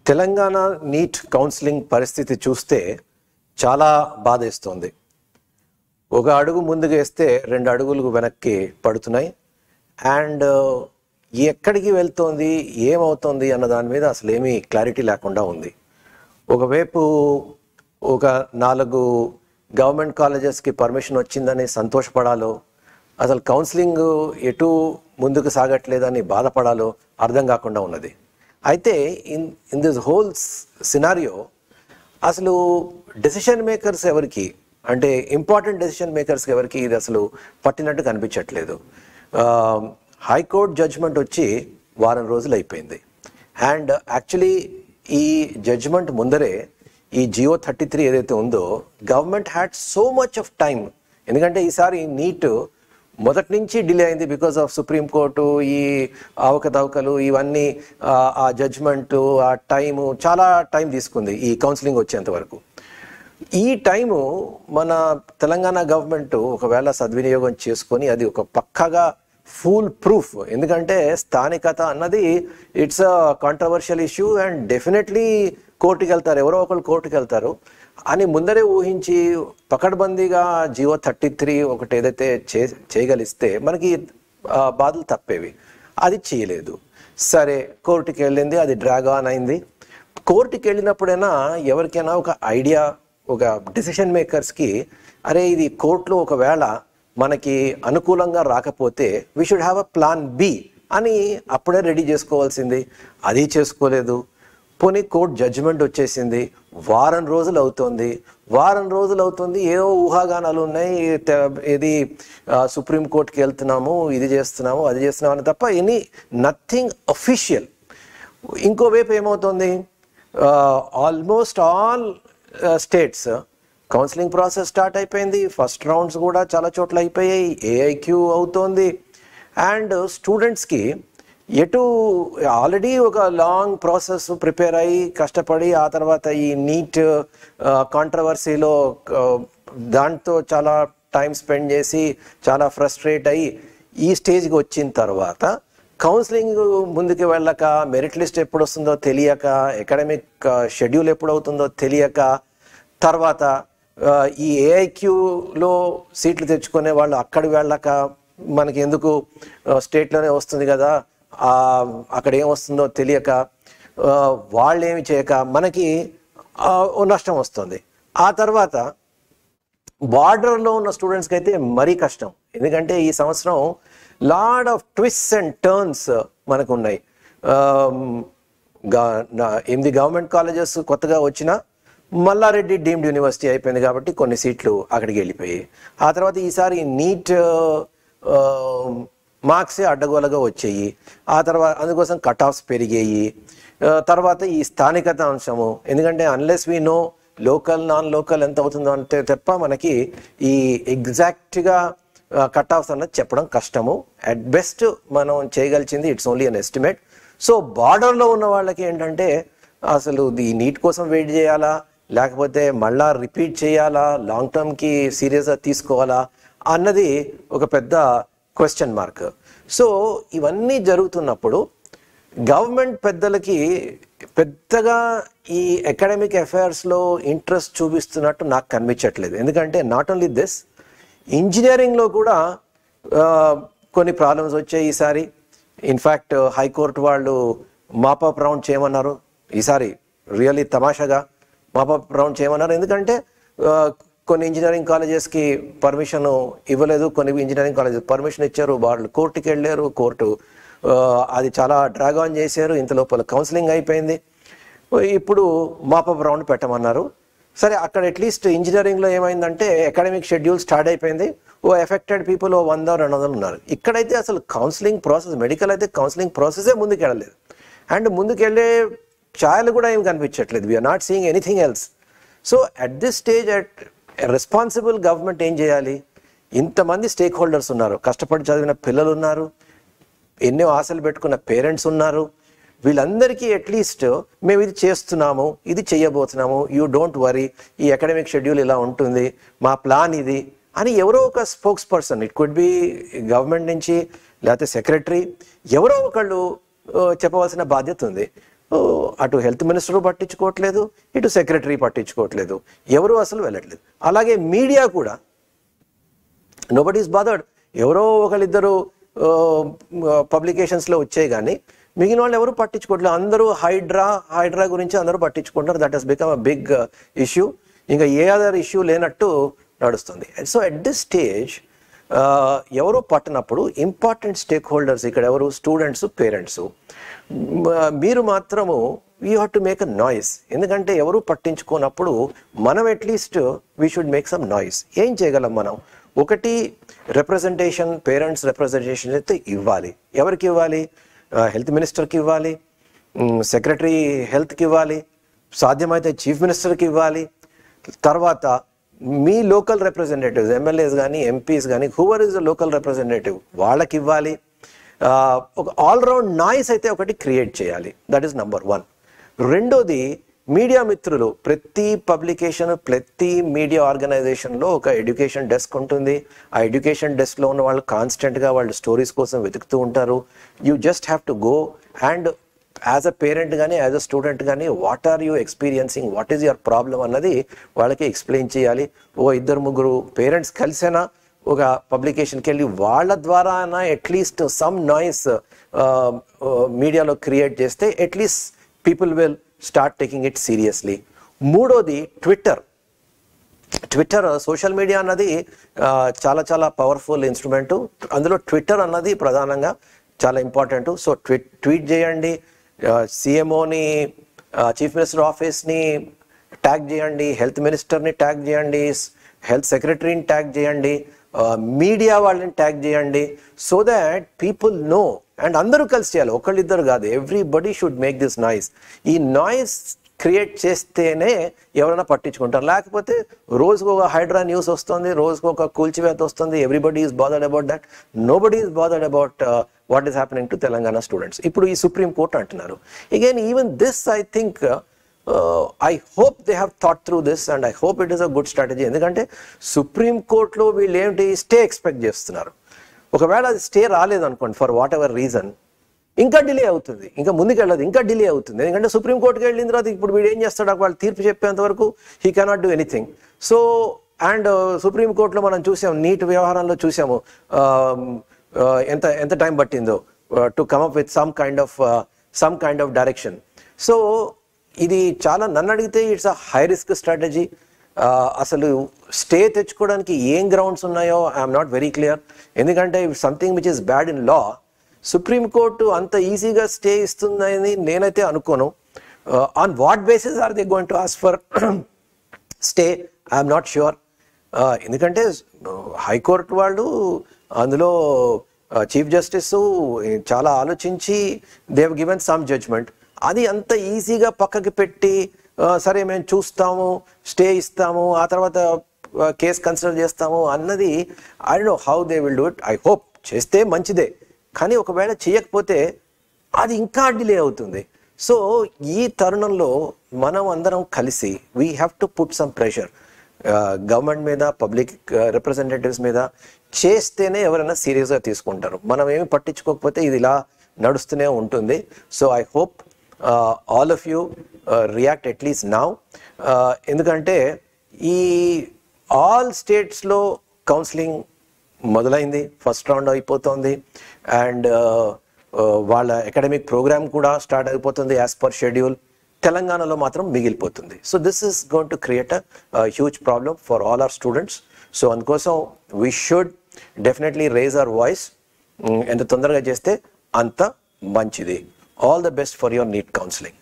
Telangana NEET counselling పరిస్థితి చూస్తే చాలా బాధేస్తోంది. ఒక అడుగు ముందుకు వేస్తే 2 అడుగులు వెనక్కి పడుతున్నాయి. అండ్ ఎక్కడికి వెళ్తోంది, ఏమవుతోంది అన్న దాని మీద అసలు ఏమీ క్లారిటీ లేకుండా ఉంది. ఒకవైపు ఒక 4 గవర్నమెంట్ కాలేజెస్కి పర్మిషన్ వచ్చిందని సంతోషపడాలో, అసలు కౌన్సిలింగ్ ఎటు ముందుకు సాగట్లేదని బాధపడాలో అర్థం కాకుండా ఉన్నది. అయితే ఇన్ దిస్ హోల్ సినారియో అసలు డెసిషన్ మేకర్స్ ఎవరికి, అంటే ఇంపార్టెంట్ డెసిషన్ మేకర్స్కి ఎవరికి ఇది అసలు పట్టినట్టు కనిపించట్లేదు. హైకోర్టు జడ్జ్మెంట్ వచ్చి వారం రోజులు అయిపోయింది. అండ్ యాక్చువల్లీ ఈ జడ్జ్మెంట్ ముందరే ఈ జియో 33 ఏదైతే ఉందో, government had so much of time. ఎందుకంటే ఈసారి నీట్ మొదటి నుంచి డిలే అయింది బికాస్ ఆఫ్ సుప్రీంకోర్టు, ఈ అవకతవకలు, ఇవన్నీ, ఆ జడ్జ్మెంటు, ఆ టైము, చాలా టైం తీసుకుంది ఈ కౌన్సిలింగ్ వచ్చేంత వరకు. ఈ టైము మన తెలంగాణ గవర్నమెంట్ ఒకవేళ సద్వినియోగం చేసుకొని అది ఒక పక్కాగా ఫుల్ ప్రూఫ్, ఎందుకంటే స్థానికత అన్నది it's a controversial issue and definitely కోర్టుకి వెళ్తారు, ఎవరో ఒకరు కోర్టుకి వెళ్తారు అని ముందరే ఊహించి పకడ్బందీగా జియో 33 ఒకటి ఏదైతే చేయగలిస్తే మనకి బాధలు తప్పేవి. అది చేయలేదు. సరే, కోర్టుకి వెళ్ళింది, అది డ్రాగ్ ఆన్ అయింది. కోర్టుకి వెళ్ళినప్పుడైనా ఎవరికైనా ఒక ఐడియా, ఒక డెసిషన్ మేకర్స్కి, అరే ఇది కోర్టులో ఒకవేళ మనకి అనుకూలంగా రాకపోతే we should have a plan B అని అప్పుడే రెడీ చేసుకోవాల్సింది. అది చేసుకోలేదు. పోనీ కోర్టు జడ్జిమెంట్ వచ్చేసింది, వారం రోజులు అవుతుంది. ఏదో ఊహాగానాలు ఉన్నాయి, ఇది సుప్రీంకోర్టుకి వెళ్తున్నాము, ఇది చేస్తున్నాము, అది చేస్తున్నాము అని తప్ప నథింగ్ అఫీషియల్. ఇంకోవైపు ఏమవుతుంది, almost all states counselling process start అయిపోయింది. ఫస్ట్ రౌండ్స్ కూడా చాలా చోట్ల అయిపోయాయి, ఏఐక్యూ అవుతోంది. అండ్ స్టూడెంట్స్కి ఎటు ఆల్రెడీ ఒక లాంగ్ ప్రాసెస్ ప్రిపేర్ అయ్యి కష్టపడి, ఆ తర్వాత ఈ నీట్ కాంట్రవర్సీలో దాంతో చాలా టైం స్పెండ్ చేసి చాలా ఫ్రస్ట్రేట్ అయ్యి ఈ స్టేజ్కి వచ్చిన తర్వాత కౌన్సిలింగ్ ముందుకు వెళ్ళక, మెరిట్ లిస్ట్ ఎప్పుడు వస్తుందో తెలియక, అకాడమిక్ షెడ్యూల్ ఎప్పుడు అవుతుందో తెలియక, తర్వాత ఈ ఏఐక్యూలో సీట్లు తెచ్చుకునే వాళ్ళు అక్కడికి వెళ్ళక, మనకి ఎందుకు స్టేట్లోనే వస్తుంది కదా, అక్కడ ఏమొస్తుందో తెలియక, వాళ్ళు ఏమి చేయక మనకి నష్టం వస్తుంది. ఆ తర్వాత బార్డర్లో ఉన్న స్టూడెంట్స్కి అయితే మరీ కష్టం. ఎందుకంటే ఈ సంవత్సరం lot of twists and turns మనకు ఉన్నాయి. 8 గవర్నమెంట్ కాలేజెస్ కొత్తగా వచ్చినా మల్లారెడ్డి డీమ్డ్ యూనివర్సిటీ అయిపోయింది కాబట్టి కొన్ని సీట్లు అక్కడికి వెళ్ళిపోయాయి. ఆ తర్వాత ఈసారి నీట్ మార్క్సే అడ్డగోలుగా వచ్చాయి. ఆ తర్వాత అందుకోసం కట్ ఆఫ్స్ పెరిగాయి. తర్వాత ఈ స్థానికత అంశము, ఎందుకంటే unless we know local non local ఎంత అవుతుందో అంటే తప్ప మనకి ఈ ఎగ్జాక్ట్గా కట్ ఆఫ్స్ అన్నది చెప్పడం కష్టము. అట్ బెస్ట్ మనం చేయగలిచింది it's only an estimate. So బార్డర్లో ఉన్న వాళ్ళకి ఏంటంటే అసలు ఈ నీట్ కోసం వెయిట్ చేయాలా, లేకపోతే మళ్ళా రిపీట్ చేయాలా, లాంగ్ టర్మ్కి సీరియస్గా తీసుకోవాలా అన్నది ఒక పెద్ద క్వశ్చన్ మార్క్. సో ఇవన్నీ జరుగుతున్నప్పుడు గవర్నమెంట్ పెద్దలకి పెద్దగా ఈ అకాడమిక్ అఫైర్స్లో ఇంట్రెస్ట్ చూపిస్తున్నట్టు నాకు కనిపించట్లేదు. ఎందుకంటే నాట్ ఓన్లీ దిస్, ఇంజనీరింగ్లో కూడా కొన్ని ప్రాబ్లమ్స్ వచ్చాయి ఈసారి. ఇన్ఫ్యాక్ట్ హైకోర్టు వాళ్ళు మాపప్ రౌండ్ చేయమన్నారు ఈసారి, రియల్లీ తమాషాగా మాపప్ రౌండ్ చేయమన్నారు. ఎందుకంటే కొన్ని ఇంజనీరింగ్ కాలేజెస్కి పర్మిషన్ ఇవ్వలేదు, కొన్ని ఇంజనీరింగ్ కాలేజెస్ పర్మిషన్ ఇచ్చారు, వాళ్ళు కోర్టుకి వెళ్ళారు, కోర్టు అది చాలా డ్రాగ్ ఆన్ చేశారు. ఇంత లోపల కౌన్సిలింగ్ అయిపోయింది, ఇప్పుడు మాపప్ రౌండ్ పెట్టమన్నారు. సరే, అక్కడ అట్లీస్ట్ ఇంజనీరింగ్లో ఏమైందంటే అకాడమిక్ షెడ్యూల్ స్టార్ట్ అయిపోయింది, ఎఫెక్టెడ్ పీపుల్ 100-200 ఉన్నారు. ఇక్కడైతే అసలు కౌన్సిలింగ్ ప్రాసెస్, మెడికల్ అయితే కౌన్సిలింగ్ ప్రాసెసే ముందుకు వెళ్ళలేదు. అండ్ ముందుకెళ్ళే ఛాయలు కూడా ఏం కనిపించట్లేదు. We are not seeing anything else. So at this stage responsible government ఏం చేయాలి? ఇంతమంది స్టేక్ హోల్డర్స్ ఉన్నారు, కష్టపడి చదివిన పిల్లలు ఉన్నారు, ఎన్నో ఆశలు పెట్టుకున్న పేరెంట్స్ ఉన్నారు. వీళ్ళందరికీ అట్లీస్ట్ మేము ఇది చేస్తున్నాము, ఇది చేయబోతున్నాము, యూ డోంట్ వరీ, ఈ అకాడమిక్ షెడ్యూల్ ఇలా ఉంటుంది, మా ప్లాన్ ఇది అని ఎవరో ఒక spokes person, it could be government నుంచి లేకపోతే సెక్రటరీ, ఎవరో ఒకళ్ళు చెప్పవలసిన బాధ్యత ఉంది. అటు హెల్త్ మినిస్టర్ పట్టించుకోవట్లేదు, ఇటు సెక్రటరీ పట్టించుకోవట్లేదు, ఎవరు అసలు వెళ్ళట్లేదు. అలాగే మీడియా కూడా నోబడీ ఈస్ బాదర్డ్. ఎవరో ఒకళ్ళిద్దరు పబ్లికేషన్స్లో వచ్చాయి కానీ మిగిలిన వాళ్ళు ఎవరు పట్టించుకోవట్లేదు. అందరూ హైడ్రా గురించి అందరూ పట్టించుకుంటారు. That has become a big issue. ఇంకా ఏ అదర్ ఇష్యూ లేనట్టు నడుస్తుంది. సో అట్ దిస్ స్టేజ్ ఎవరో పట్టినప్పుడు ఇంపార్టెంట్ స్టేక్ హోల్డర్స్ ఇక్కడ ఎవరు? Students, parents. మీరు మాత్రము you have to make a noise. ఎందుకంటే ఎవరు పట్టించుకోనప్పుడు మనం at least we should make some noise. ఏం చేయగలం మనం? ఒకటి, రిప్రజెంటేషన్, పేరెంట్స్ రిప్రజెంటేషన్ అయితే ఇవ్వాలి. ఎవరికి ఇవ్వాలి? హెల్త్ మినిస్టర్కి ఇవ్వాలి, సెక్రటరీ హెల్త్కి ఇవ్వాలి, సాధ్యమైతే చీఫ్ మినిస్టర్కి ఇవ్వాలి. తర్వాత మీ లోకల్ రిప్రజెంటేటివ్స్, ఎమ్మెల్యేస్ కానీ ఎంపీస్ కానీ, whoever is the local representative, వాళ్ళకి ఇవ్వాలి. ఒక ఆల్రౌండ్ నాయిస్ అయితే ఒకటి క్రియేట్ చేయాలి. That is number 1. రెండోది, మీడియా మిత్రులు, ప్రతి పబ్లికేషన్, ప్రతి మీడియా ఆర్గనైజేషన్లో ఒక ఎడ్యుకేషన్ డెస్క్ ఉంటుంది. ఆ ఎడ్యుకేషన్ డెస్క్లో ఉన్న వాళ్ళు కాన్స్టెంట్గా వాళ్ళు స్టోరీస్ కోసం వెతుకుతూ ఉంటారు. You just have to go and as a parent కానీ యాజ్ అ స్టూడెంట్ కానీ what are you experiencing, what is your problem అన్నది వాళ్ళకి ఎక్స్ప్లెయిన్ చేయాలి. ఓ 2-3 పేరెంట్స్ కలిసేనా ఒక పబ్లికేషన్కి వెళ్ళి వాళ్ళ ద్వారా అయినా అట్లీస్ట్ సమ్ నాయిస్ మీడియాలో క్రియేట్ చేస్తే at least people will start taking it seriously. మూడోది, ట్విట్టర్. సోషల్ మీడియా అన్నది చాలా చాలా పవర్ఫుల్ ఇన్స్ట్రుమెంటు. అందులో ట్విట్టర్ అన్నది ప్రధానంగా చాలా ఇంపార్టెంట్. సో ట్వీట్ చేయండి, సీఎంఓని, చీఫ్ మినిస్టర్ ఆఫీస్ని ట్యాగ్ చేయండి, హెల్త్ మినిస్టర్ని ట్యాగ్ చేయండి, హెల్త్ సెక్రటరీని ట్యాగ్ చేయండి, మీడియా వాళ్ళని ట్యాగ్ చేయండి. So that people know. And అందరూ కలిసి చేయాలి, ఒకళ్ళిద్దరు కాదు. Everybody should make this noise. ఈ నాయిస్ క్రియేట్ చేస్తేనే ఎవరైనా పట్టించుకుంటారు. లేకపోతే రోజుకు ఒక హైడ్రా న్యూస్ వస్తుంది, రోజుకు ఒక కూల్చివేత వస్తుంది. Everybody is bothered about that. Nobody is bothered about what is happening to Telangana students. ఇప్పుడు ఈ సుప్రీం కోర్ట్ అంటున్నారు. Again even this I think I hope they have thought through this and I hope it is a good strategy. ఎందుకంటే supreme కోర్టులో వీళ్ళు ఏంటి stay expect చేస్తున్నారు. ఒకవేళ అది స్టే రాలేదనుకోండి ఫర్ వాట్ ఎవర్ రీజన్, ఇంకా డిలే అవుతుంది, ఇంకా ముందుకెళ్ళదు, ఇంకా డిలే అవుతుంది. ఎందుకంటే సుప్రీంకోర్టుకి వెళ్ళిన తర్వాత ఇప్పుడు వీడు ఏం చేస్తాడు? వాళ్ళు తీర్పు చెప్పేంత వరకు he cannot do anything. So and సుప్రీంకోర్టులో మనం చూసాము, నీట్ వ్యవహారంలో చూసాము ఎంత టైం పట్టిందో to come up with some kind of direction. So ఇది చాలా, నన్ను అడిగితే it's a high risk strategy. అసలు స్టే తెచ్చుకోవడానికి ఏం గ్రౌండ్స్ ఉన్నాయో ఐఎమ్ నాట్ వెరీ క్లియర్. ఎందుకంటే something which is bad in law supreme court అంత ఈజీగా స్టే ఇస్తుందని నేనైతే అనుకోను. On what basis are they going to ask for stay? I'm not sure. ఎందుకంటే హైకోర్టు వాళ్ళు అందులో చీఫ్ జస్టిస్ చాలా ఆలోచించి they have given some judgement. అది అంత ఈజీగా పక్కకి పెట్టి సరే మేము చూస్తాము, స్టే ఇస్తాము, ఆ తర్వాత కేసు కన్సిడర్ చేస్తాము అన్నది I don't know how they will do it. I hope చేస్తే మంచిదే, కానీ ఒకవేళ చేయకపోతే అది ఇంకా డిలే అవుతుంది. సో ఈ తరుణంలో మనం అందరం కలిసి we have to put some pressure government మీద, పబ్లిక్ రిప్రజెంటేటివ్స్ మీద. చేస్తేనే ఎవరైనా సీరియస్గా తీసుకుంటారు. మనం ఏమి పట్టించుకోకపోతే ఇది ఇలా నడుస్తూనే ఉంటుంది. So I hope all of you react at least now. ఎందుకంటే ఈ ఆల్ స్టేట్స్లో కౌన్సిలింగ్ మొదలైంది, ఫస్ట్ రౌండ్ అయిపోతుంది. అండ్ వాళ్ళ అకాడమిక్ ప్రోగ్రామ్ కూడా స్టార్ట్ అయిపోతుంది యాజ్ పర్ షెడ్యూల్. తెలంగాణలో మాత్రం మిగిలిపోతుంది. So this is going to create a huge problem for all our students. So అందుకోసం we should definitely raise our voice. ఎంత తొందరగా చేస్తే అంత మంచిది. All the best for your NEET counselling.